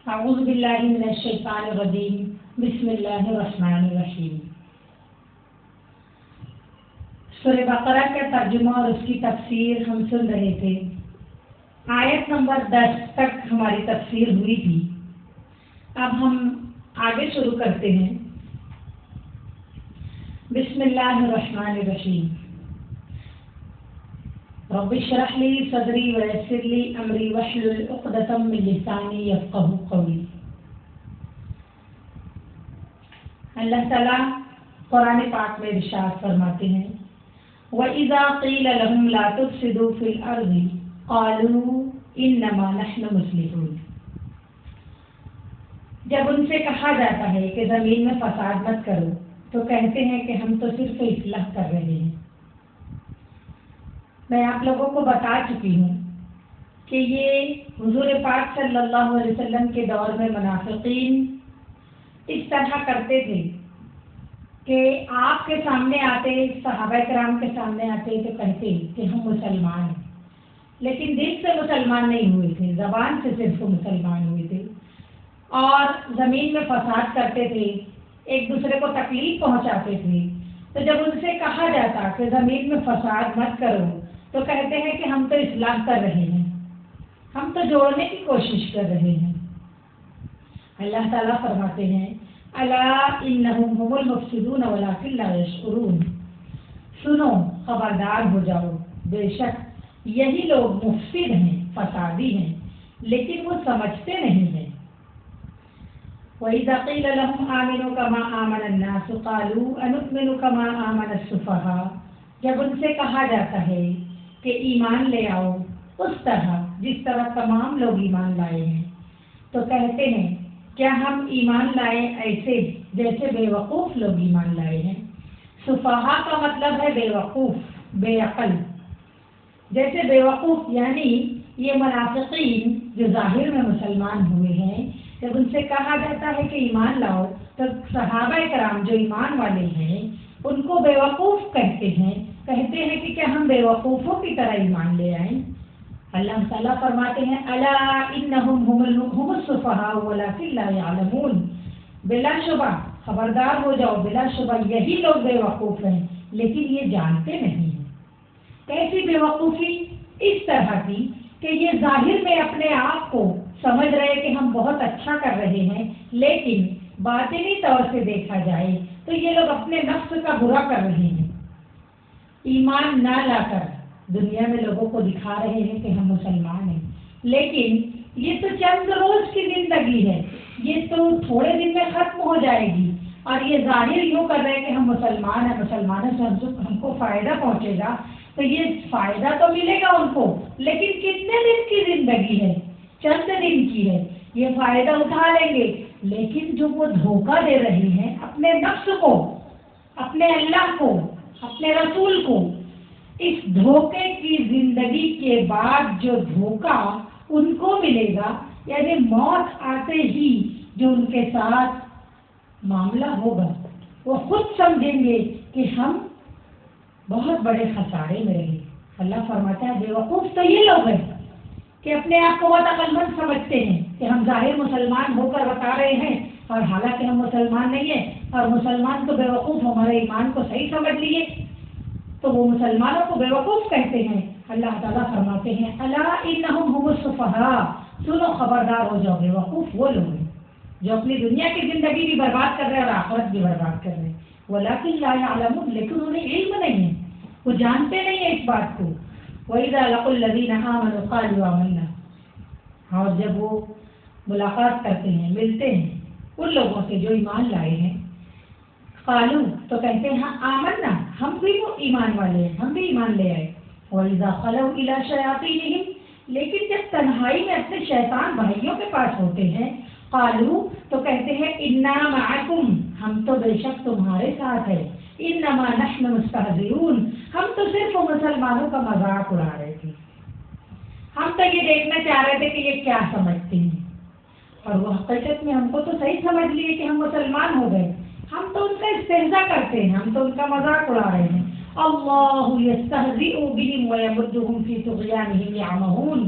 اعوذ باللہ من الشیطان الرجیم بسم اللہ الرحمن الرحیم۔ سورہ بقرہ کا ترجمہ اور اس کی تفسیر ہم سن رہے تھے۔ آیت نمبر 10 تک ہماری تفسیر ہوئی تھی۔ اب ہم آگے شروع کرتے ہیں۔ بسم اللہ الرحمن الرحیم۔ رب اشرح لی صدری ویسر لی امری واحلل عقدۃ من لسانی یفقہوا قولی۔ اللہ تعالیٰ قرآن پاک میں ارشاد فرماتے ہیں وَإِذَا قِيلَ لَهُمْ لَا تُفْسِدُوا فِي الْأَرْضِ قَالُوا إِنَّمَا نَحْنُ مُصْلِحُونَ۔ جب ان سے کہا جاتا ہے کہ زمین میں فساد مت کرو تو کہتے ہیں کہ ہم تو صرف اصلاح کر رہے ہیں۔ میں آپ لوگوں کو بتا چکی ہوں کہ یہ حضور پاک صلی اللہ علیہ وسلم کے دور میں منافقین اس طرح کرتے تھے کہ آپ کے سامنے آتے، صحابہ کرام کے سامنے آتے تو کہتے کہ ہم مسلمان ہیں، لیکن دل سے مسلمان نہیں ہوئے تھے، زبان سے صرف مسلمان ہوئے تھے، اور زمین میں فساد کرتے تھے، ایک دوسرے کو تکلیف پہنچاتے تھے۔ تو جب ان سے کہا جاتا کہ زمین میں فساد مت کرو تو کہتے ہیں کہ ہم تو اصلاح کر رہے ہیں، ہم تو جوڑنے کی کوشش کر رہے ہیں۔ اللہ تعالیٰ فرماتے ہیں الا انہم هم المفسدون ولکن لا یشعرون۔ سنو، خبردار ہو جاؤ، بے شک یہی لوگ مفسد ہیں، فسادی ہیں، لیکن وہ سمجھتے نہیں ہیں۔ وَإِذَا قِيلَ لَهُمْ آمِنُوا كَمَا آمَنَ النَّاسُ قَالُوا أَنُؤْمِنُ كَمَا آمَنَ السُّفَهَاءُ۔ جب ان سے کہا جاتا ہے کہ ایمان لے آؤ اس طرح جس طرح تمام لوگ ایمان لائے ہیں، تو کہتے ہیں کیا ہم ایمان لائے ایسے جیسے بے وقوف لوگ ایمان لائے ہیں۔ سفہا کا مطلب ہے بے وقوف، بے عقل۔ جیسے بے وقوف یعنی یہ منافقین جو ظاہر میں مسلمان ہوئے ہیں، جب ان سے کہا جاتا ہے کہ ایمان لاؤ تو صحابہ کرام جو ایمان والے ہیں ان کو بے وقوف کہتے ہیں کہ کیا ہم بے وقوفوں کی طرح ایمان لے آئیں۔ اللہ تعالیٰ فرماتے ہیں الا انہم هم السفہاء ولکن لا یعلمون۔ بلا شبہ خبردار ہو جاؤ، بلا شبہ یہی لوگ بے وقوف ہیں لیکن یہ جانتے نہیں ہیں۔ کیسی بے وقوفی؟ اس طرح کی کہ یہ ظاہر میں اپنے آپ کو سمجھ رہے کہ ہم بہت اچھا کر رہے ہیں، لیکن باطنی طور سے دیکھا جائے تو یہ لوگ اپنے نفس کا برا کر رہے ہیں۔ ایمان نہ لا کر دنیا میں لوگوں کو دکھا رہے ہیں کہ ہم مسلمان ہیں، لیکن یہ تو چند روز کی زندگی ہے، یہ تو تھوڑے دن میں ختم ہو جائے گی، اور یہ ظاہر یوں کر رہے ہیں کہ ہم مسلمان ہیں، مسلمانوں سے ہم کو فائدہ پہنچے گا، تو یہ فائدہ تو ملے گا ان کو، لیکن کتنے دن کی زندگی ہے؟ چند دن کی ہے۔ یہ فائدہ اٹھا لیں گے، لیکن جو وہ دھوکہ دے رہے ہیں اپنے نفس کو، اپنے اللہ کو، اپنے رسول کو، اس دھوکے کی زندگی کے بعد جو دھوکہ ان کو ملے گا، یعنی موت آتے ہی جو ان کے ساتھ معاملہ ہوگا، وہ خود سمجھیں گے کہ ہم بہت بڑے خسارے میں رہے۔ اللہ فرماتا ہے بے وقوف تو یہ لوگ ہیں کہ اپنے آپ کو بہت عقل مند سمجھتے ہیں کہ ہم ظاہر مسلمان ہو کر بتا رہے ہیں، اور حالانکہ ہم مسلمان نہیں ہیں، اور مسلمان تو بے وقوف ہمارے ایمان کو صحیح سمجھ لیے، تو وہ مسلمانوں کو بے وقوف کہتے ہیں۔ اللہ تعالیٰ فرماتے ہیں الا انہم هم السفہاء۔ سنو، خبردار ہو جاؤ، بے وقوف وہ لوگ ہیں جو اپنی دنیا کی زندگی بھی برباد کر رہے ہیں اور آخرت بھی برباد کر رہے ہیں۔ ولکن لا یعلمون، لیکن انہیں علم نہیں ہے، وہ جانتے نہیں ہیں اس بات کو۔ وَإِذَا لَقُوا الَّذِينَ آمَنُوا قَالُوا آمَنَّا۔ اور جب وہ ملاقات کرتے ہیں، ملتے ہیں ان لوگوں سے جو ایمان لائے ہیں، قالوا تو کہتے ہیں ہاں آمنا، ہم بھی وہ ایمان والے ہیں، ہم بھی ایمان لے آئے۔ وَإِذَا خَلَوْا إِلَىٰ شَيَاطِينِهِمْ، لیکن جب تنہائی میں اپنے شیطان بھائیوں کے پاس ہوتے ہیں، قالوا تو کہتے ہیں اِنَّا مَعَكُمْ، ہم تو بے شک تمہارے ساتھ ہیں، انما نحن مستہزئون، ہم تو صرف مسلمانوں کا مذاق اڑا رہے تھے، ہم تو یہ دیکھنا چاہ رہے تھے کہ یہ کیا سمجھتے ہیں، اور وہ حقیقت میں ہم کو تو صحیح سمجھ لیے کہ ہم مسلمان ہو گئے، ہم تو ان کا استہزاء کرتے ہیں، ہم تو ان کا مذاق اڑا رہے ہیں۔ اللہ یستہزئ بہم ویمدہم فی طغیانہم یعمہون۔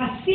80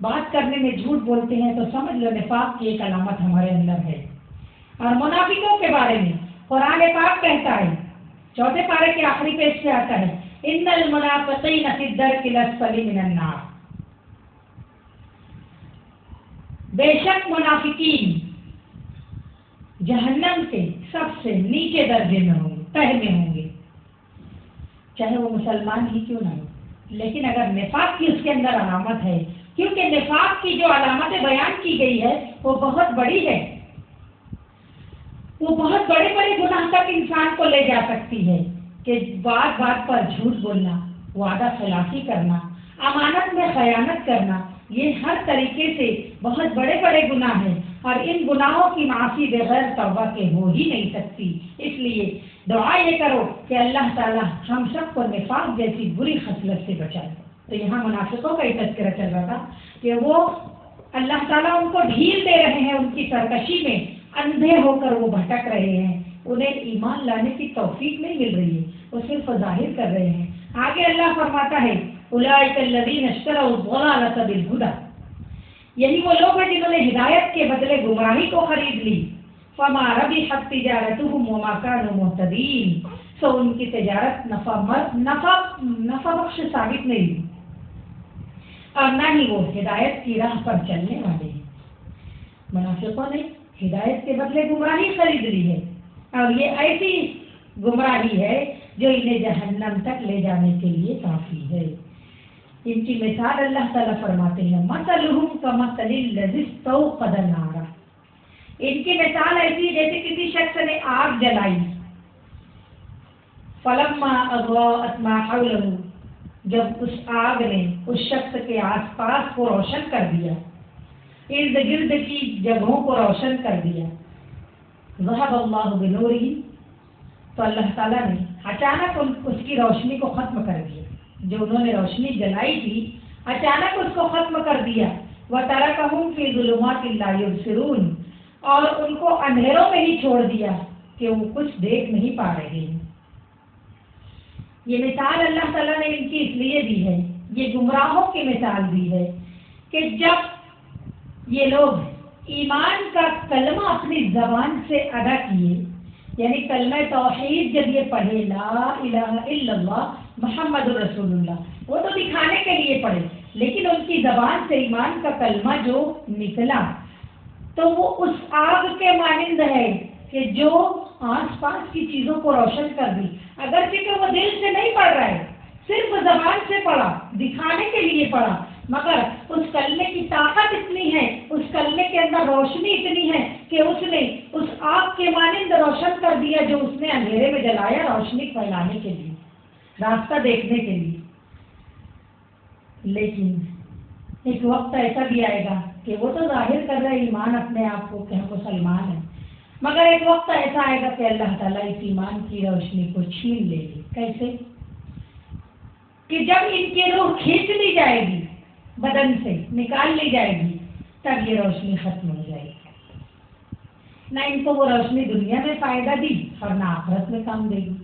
بات کرنے میں جھوٹ بولتے ہیں تو سمجھ لو نفاق کی ایک علامت ہمارے اندر ہے۔ اور منافقوں کے بارے میں قرآن پاک کہتا ہے، 4 پارے کے آخری پیج سے آتا ہے، ان المنافقین فی الدرک الاسفل من النار، بے شک منافقین جہنم کے سب سے نیچے درجے میں ہوں گے، تہ میں ہوں گے، چاہے وہ مسلمان ہی کیوں نہ ہو۔ لیکن اگر نفاق کی اس کے اندر علامت ہے، کیونکہ نفاق کی جو علامتیں بیان کی گئی ہے وہ بہت بڑی ہے، وہ بہت بڑے بڑے گناہ تک انسان کو لے جا سکتی ہے، کہ بات بات پر جھوٹ بولنا، وعدہ خلافی کرنا، امانت میں خیانت کرنا، یہ ہر طریقے سے بہت بڑے بڑے گناہ ہیں، اور ان گناہوں کی معافی بغیر توبہ کے ہو ہی نہیں سکتی۔ اس لیے دعا یہ کرو کہ اللہ تعالی ہم سب کو نفاق جیسی بری خصلت سے بچائے۔ تو یہاں منافقوں کا ہی تذکرہ چل رہا تھا کہ وہ اللہ تعالیٰ ان کو ڈھیل دے رہے ہیں، ان کی سرکشی میں اندھے ہو کر وہ بھٹک رہے ہیں، انہیں ایمان لانے کی توفیق نہیں مل رہی ہے، وہ صرف ظاہر کر رہے ہیں۔ آگے اللہ فرماتا ہے اولئک الذین اشتروا الضلالۃ بالہدی، یہی وہ لوگ ہیں جنہوں نے ہدایت کے بدلے گمراہی کو خرید لی۔ فما ربحت تجارتهم وما كانوا مهتدین، سو ان کی تجارت نفع بخش ثابت نہیں ہوئی اور نہ ہی وہ ہدایت کی راہ پر چلنے والے ہیں۔ منافقوں نے ہدایت کے بدلے گمراہی خرید لی ہے، اور یہ ایسی گمراہی ہے جو انہیں جہنم تک لے جانے کے لیے کافی ہے۔ ان کی مثال اللہ تعالیٰ فرماتے ہیں مثلہم کمثل الذی استوقد نارا، ان کی مثال ایسی جیسے کسی شخص نے آگ جلائی، فلما اضاءت ما حولہ، جب اس آگ نے اس شخص کے آس پاس کو روشن کر دیا، ارد گرد کی جگہوں کو روشن کر دیا، ذهب اللہ بنورہ، تو اللہ تعالیٰ نے اچانک اس کی روشنی کو ختم کر دیا، جو انہوں نے روشنی جلائی تھی اچانک اس کو ختم کر دیا، وَتَرَكَهُمْ فِي ظُلُمَاتٍ لَا يُبْصِرُونَ، اور ان کو اندھیروں میں ہی چھوڑ دیا کہ وہ کچھ دیکھ نہیں پا رہے ہیں۔ یہ مثال اللہ تعالیٰ نے ان کی اس لیے دی ہے، یہ گمراہوں کی مثال دی ہے کہ جب یہ لوگ ایمان کا کلمہ اپنی زبان سے ادا کیے، یعنی کلمہ توحید جب یہ پڑھے لا الہ الا اللہ محمد رسول اللہ، وہ تو دکھانے کے لیے پڑھے، لیکن ان کی زبان سے ایمان کا کلمہ جو نکلا تو وہ اس آگ کے مانند ہے کہ جو آس پاس کی چیزوں کو روشن کر دی، اگرچہ کہ وہ دل سے نہیں پڑھ رہا ہے، صرف زبان سے پڑھا، دکھانے کے لیے پڑھا، مگر اس کلمے کی طاقت اتنی ہے، اس کلمے کے اندر روشنی اتنی ہے کہ اس نے اس آگ کے مانند روشن کر دیا جو اس نے اندھیرے میں جلایا، روشنی پھیلانے کے لیے، راستہ دیکھنے کے لیے۔ لیکن ایک وقت ایسا بھی آئے گا کہ وہ تو ظاہر کر رہے ایمان اپنے آپ کو کہ ہم مسلمان ہیں، مگر ایک وقت ایسا آئے گا کہ اللہ تعالیٰ اس ایمان کی روشنی کو چھین لے گی۔ کیسے؟ کہ جب ان کی روح کھینچ لی جائے گی، بدن سے نکال لی جائے گی، تب یہ روشنی ختم ہو جائے گی۔ نہ ان کو وہ روشنی دنیا میں فائدہ دی اور نہ آخرت میں کام دے گی،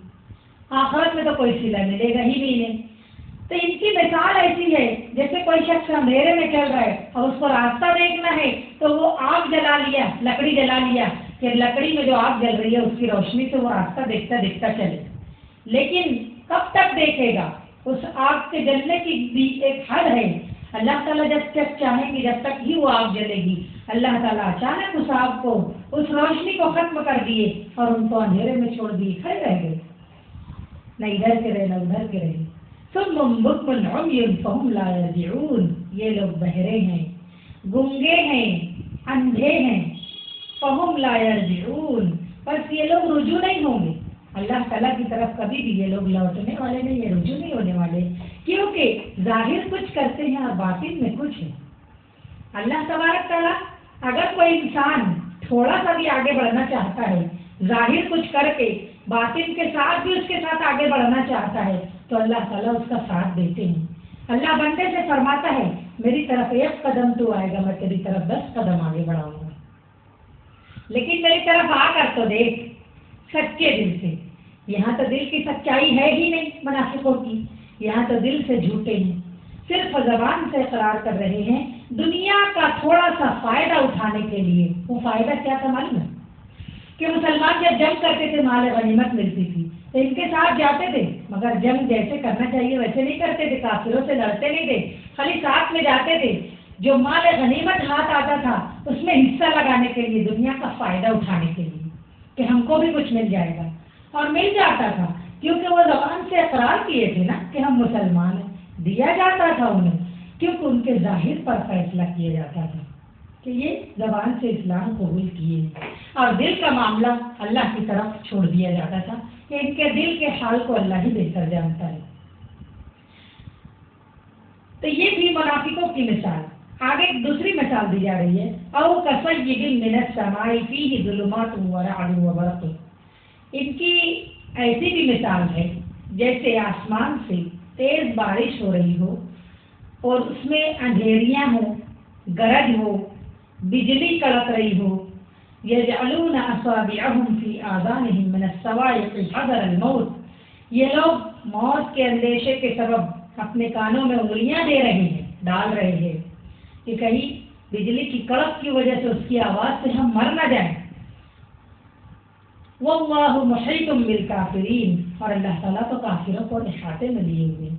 آخرت میں تو کوئی صلہ ملے گا ہی نہیں۔ تو ان کی مثال ایسی ہے جیسے کوئی شخص اندھیرے میں چل رہا ہے اور اس کو راستہ دیکھنا ہے تو وہ آگ جلا لیا، لکڑی جلا لیا کہ لکڑی میں جو آگ جل رہی ہے اس کی روشنی سے وہ راستہ دیکھتا دیکھتا چلے، لیکن کب تک دیکھے گا؟ اس آگ کے جلنے کی بھی ایک حد ہے۔ اللہ تعالیٰ جب تک چاہیں گے جب تک ہی وہ آگ جلے گی، اللہ تعالیٰ اچانک اس آگ کو، اس روشنی کو ختم کر دیے اور ان کو اندھیرے میں چھوڑ دیے، کھڑے رہ گئے، نہ ادھر کے رہے نہ ادھر کے رہے۔ ثم بکم عمی فہم لا یرجعون، یہ لوگ بہرے ہیں، گنگے ہیں، اندھے ہیں، فہم لا یرجعون، بس یہ لوگ رجوع نہیں ہوں گے اللہ تعالیٰ کی طرف، کبھی بھی یہ لوگ لوٹنے والے نہیں، یہ رجوع نہیں ہونے والے، کیونکہ ظاہر کچھ کرتے ہیں اور باطن میں کچھ ہے۔ اللہ تبارک تعالیٰ اگر کوئی انسان تھوڑا سا بھی آگے بڑھنا چاہتا ہے، ظاہر کچھ کر کے باطن کے ساتھ بھی اس کے ساتھ آگے بڑھنا چاہتا ہے، تو اللہ تعالیٰ اس کا ساتھ دیتے ہیں۔ اللہ بندے سے فرماتا ہے میری طرف 1 قدم تو آئے گا، میں تیری طرف 10 قدم آگے بڑھاؤں گا، لیکن میری طرف آ کر تو دیکھ سچے دل سے۔ یہاں تو دل کی سچائی ہے ہی نہیں منافقوں کی، یہاں تو دل سے جھوٹے ہیں، صرف زبان سے اقرار کر رہے ہیں دنیا کا تھوڑا سا فائدہ اٹھانے کے لیے۔ وہ فائدہ کیا تھا معلوم ہے؟ کہ مسلمان جب جنگ کرتے تھے مال غنیمت ملتی تھی تو ان کے ساتھ جاتے تھے، مگر جنگ جیسے کرنا چاہیے ویسے نہیں کرتے تھے، کافروں سے لڑتے نہیں تھے، خالی ساتھ میں جاتے تھے۔ جو مال غنیمت ہاتھ آتا تھا اس میں حصہ لگانے کے لیے، دنیا کا فائدہ اٹھانے کے لیے کہ ہم کو بھی کچھ مل جائے گا، اور مل جاتا تھا کیونکہ وہ زبان سے اقرار کیے تھے نا کہ ہم مسلمان ہیں۔ دیا جاتا تھا انہیں کیونکہ ان کے ظاہر پر فیصلہ کیا جاتا تھا کہ یہ زبان سے اسلام قبول کیے، اور دل کا معاملہ اللہ کی طرف چھوڑ دیا جاتا تھا کہ ان کے دل کے حال کو اللہ ہی بہتر جانتا ہے۔ تو یہ تھی منافقوں کی مثال۔ آگے ایک دوسری مثال دی جا رہی ہے، او کصیب من السماء فیہ ظلمات ورعد وبرق۔ ان کی ایسی بھی مثال ہے جیسے آسمان سے تیز بارش ہو رہی ہو اور اس میں اندھیریاں ہوں، گرج ہو، بجلی کڑک رہی ہو۔ یجعلون اصابعهم فی آذانهم من الصواعق حذر الموت۔ یہ لوگ موت کے اندیشے کے سبب اپنے کانوں میں انگلیاں دے رہے ہیں، ڈال رہے ہیں کہ کہیں بجلی کی کڑک کی وجہ سے اس کی آواز سے ہم مر نہ جائیں۔ واللہ محیط بالکافرین، اور اللہ تعالیٰ تو کافروں کو احاطے میں لیے ہوئے ہیں۔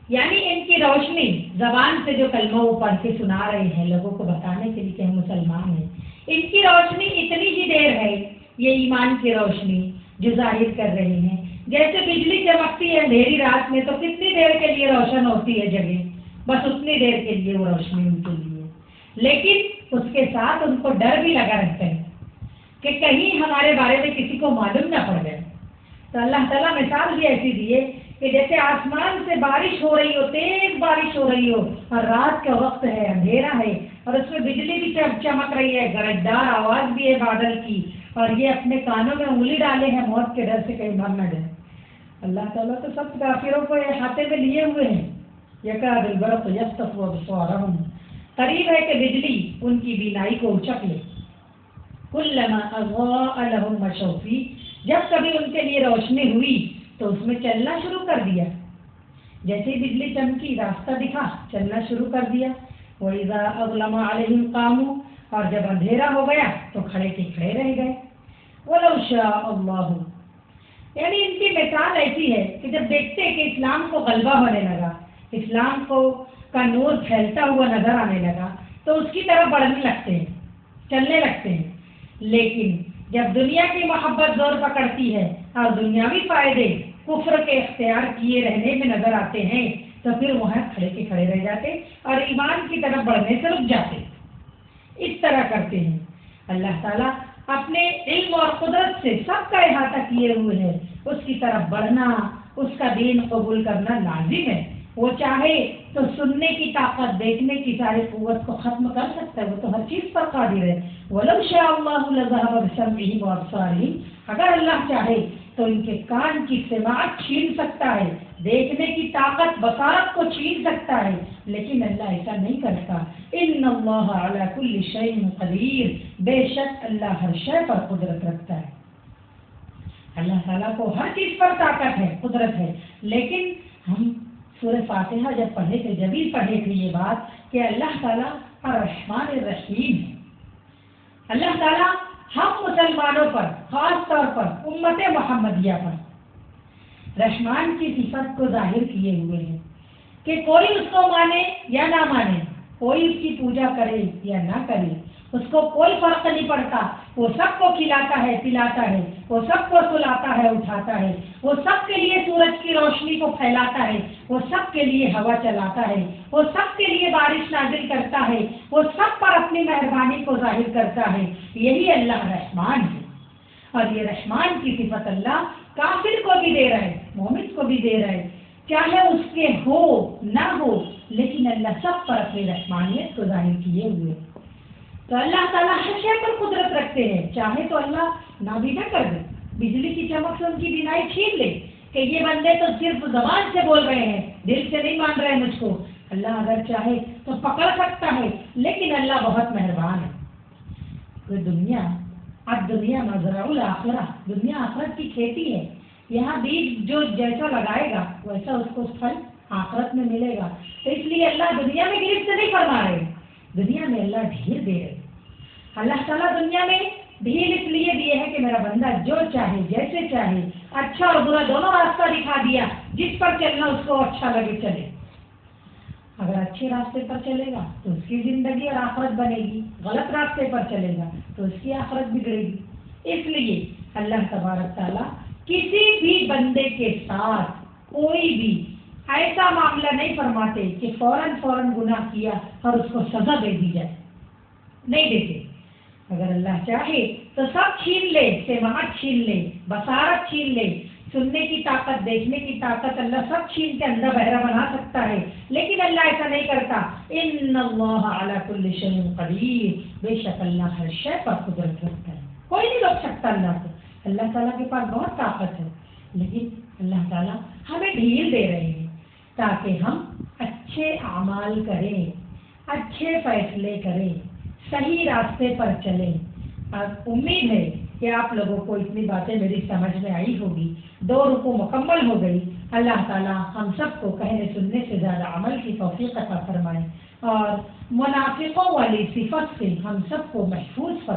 یعنی ان کی روشنی زبان سے جو کلمہ وہ پڑھ کے سنا رہے ہیں لوگوں کو بتانے کے لیے کہ ہم مسلمان ہیں، ان کی روشنی اتنی ہی دیر ہے، یہ ایمان کی روشنی جو ظاہر کر رہے ہیں۔ جیسے بجلی چمکتی ہے اندھیری رات میں تو کتنی دیر کے لیے روشن ہوتی ہے جگہ، بس اتنی دیر کے لیے وہ روشنی ان کے لیے، لیکن اس کے ساتھ ان کو ڈر بھی لگا رہتا ہے کہ کہیں ہمارے بارے میں کسی کو معلوم نہ پڑ جائے۔ تو اللہ تعالیٰ مثال بھی ایسی دیے کہ جیسے آسمان سے بارش ہو رہی ہو، تیز بارش ہو رہی ہو، اور رات کا وقت ہے، اندھیرا ہے، اور اس میں بجلی بھی چمک رہی ہے، گرجدار آواز بھی ہے بادل کی، اور یہ اپنے کانوں میں انگلی ڈالے ہیں موت کے ڈر سے کہیں مر نہ جائے۔ اللہ تعالیٰ تو سب کافروں کو احاطے میں لیے ہوئے ہیں۔ یکاد البرق یخطف ابصارهم، قریب ہے کہ بجلی ان کی بینائی کو اچک لے۔ کلما اضاء لهم مشوا فیہ، جب کبھی ان کے لیے روشنی ہوئی تو اس میں چلنا شروع کر دیا، جیسے بجلی چمکی راستہ دکھا چلنا شروع کر دیا۔ وَإِذَا أَظْلَمَ عَلَيْهِمْ قَامُوا، اور جب اندھیرا ہو گیا تو کھڑے کے کھڑے رہ گئے۔ وَلَوْ شَاءَ اللَّهُ، یعنی ان کی مثال ایسی ہے کہ جب دیکھتے کہ اسلام کو غلبہ ہونے لگا، اسلام کو کا نور پھیلتا ہوا نظر آنے لگا تو اس کی طرف بڑھنے لگتے ہیں، چلنے لگتے ہیں۔ لیکن جب دنیا کی محبت زور پکڑتی ہے اور دنیاوی فائدے کفر کے اختیار کیے رہنے میں نظر آتے ہیں تو پھر وہاں کھڑے کے کھڑے رہ جاتے اور ایمان کی طرف بڑھنے سے رک جاتے۔ اس طرح کرتے ہیں۔ اللہ تعالیٰ اپنے علم اور قدرت سے سب کا احاطہ کیے ہوئے ہے، اس کی طرف بڑھنا، اس کا دین قبول کرنا لازم ہے۔ وہ چاہے تو سننے کی طاقت، دیکھنے کی ساری قوت کو ختم کر سکتا ہے، وہ تو ہر چیز پر قادر ہے۔ وَلَوْ شَاءَ اللَّهُ لَذَهَبَ بِسَمْعِهِمْ وَأَبْصَارِهِمْ، اگر اللہ چاہے تو ان کے کان کی سماعت چھین سکتا ہے، دیکھنے کی طاقت بصارت کو چھین سکتا ہے، لیکن اللہ ایسا نہیں کرتا۔ إِنَّ اللَّهَ عَلَى كُلِّ شَيْءٍ قَدِيرٌ، بے شک اللہ ہر شے پر قدرت رکھتا ہے۔ اللہ تعالیٰ کو ہر چیز پر طاقت ہے، قدرت ہے، لیکن ہم سورہ فاتحہ جب پڑھے تھے، جب ہی پڑھے تھے یہ بات کہ اللہ تعالیٰ الرحمن الرحیم ہے۔ اللہ تعالیٰ ہم مسلمانوں پر، خاص طور پر امت محمدیہ پر رحمان کی صفت کو ظاہر کیے ہوئے ہیں کہ کوئی اس کو مانے یا نہ مانے، کوئی اس کی پوجا کرے یا نہ کرے، اس کو کوئی فرق نہیں پڑتا۔ وہ سب کو کھلاتا ہے، پلاتا ہے، وہ سب کو سلاتا ہے، اٹھاتا ہے، وہ سب کے لیے سورج کی روشنی کو پھیلاتا ہے، وہ سب کے لیے ہوا چلاتا ہے، وہ سب کے لیے بارش نازل کرتا ہے، وہ سب پر اپنی مہربانی کو ظاہر کرتا ہے۔ یہی اللہ رحمان ہے، اور یہ رحمان کی صفت اللہ کافر کو بھی دے رہا ہے، مومن کو بھی دے رہا ہے، چاہے اس کے ہو نہ ہو، لیکن اللہ سب پر اپنی رحمانیت کو ظاہر کیے ہوئے۔ تو اللہ تعالیٰ ہر شے پر قدرت رکھتے ہیں، چاہے تو اللہ نہ بھی نہ کر دے، بجلی کی چمک سے ان کی بینائی چھین لے کہ یہ بندے تو صرف زبان سے بول رہے ہیں، دل سے نہیں مان رہے مجھ کو۔ اللہ اگر چاہے تو پکڑ سکتا ہے، لیکن اللہ بہت مہربان ہے۔ تو دنیا مزرع الآخرہ، دنیا آخرت کی کھیتی ہے، یہاں بیج جو جیسا لگائے گا ویسا اس کو پھل آخرت میں ملے گا. تو اس لیے اللہ دنیا میں گرفت نہیں فرما رہے, دنیا میں اللہ ڈھیل دے رہے. اللہ تعالیٰ دنیا میں ڈھیل اس لیے دیے ہے کہ میرا بندہ جو چاہے جیسے چاہے اچھا اور برا دونوں راستہ دکھا دیا, جس پر چلنا اس کو اچھا لگے چلے. اگر اچھے راستے پر چلے گا تو اس کی زندگی اور آخرت بنے گی, غلط راستے پر چلے گا تو اس کی آخرت بگڑے گی. اس لیے اللہ تبارک تعالیٰ کسی بھی بندے کے ساتھ کوئی بھی ایسا معاملہ نہیں فرماتے کہ فوراً گناہ کیا اور اس کو سزا دے دی جائے, نہیں دیتے. اگر اللہ چاہے تو سب چھین لے, سماعت چھین لے, بصارت چھین لے, سننے کی طاقت, دیکھنے کی طاقت, اللہ سب چھین کے اندھا بہرا بنا سکتا ہے, لیکن اللہ ایسا نہیں کرتا. ان اللہ علی کل شیء قدیر, بے شک اللہ ہر شے پر قدرت رکھتا ہے, کوئی نہیں روک سکتا اللہ کو. اللہ تعالیٰ کے پاس بہت طاقت ہے, لیکن اللہ تعالیٰ ہمیں ڈھیل دے رہے ہیں تاکہ ہم اچھے اعمال کریں, اچھے فیصلے کریں, صحیح راستے پر چلیں. اب امید ہے کہ آپ لوگوں کو اتنی باتیں میری سمجھ میں آئی ہوگی. 2 رکوع مکمل ہو گئی. اللہ تعالیٰ ہم سب کو کہنے سننے سے زیادہ عمل کی توفیق عطا فرمائے اور منافقوں والی صفت سے ہم سب کو محفوظ فرمائے.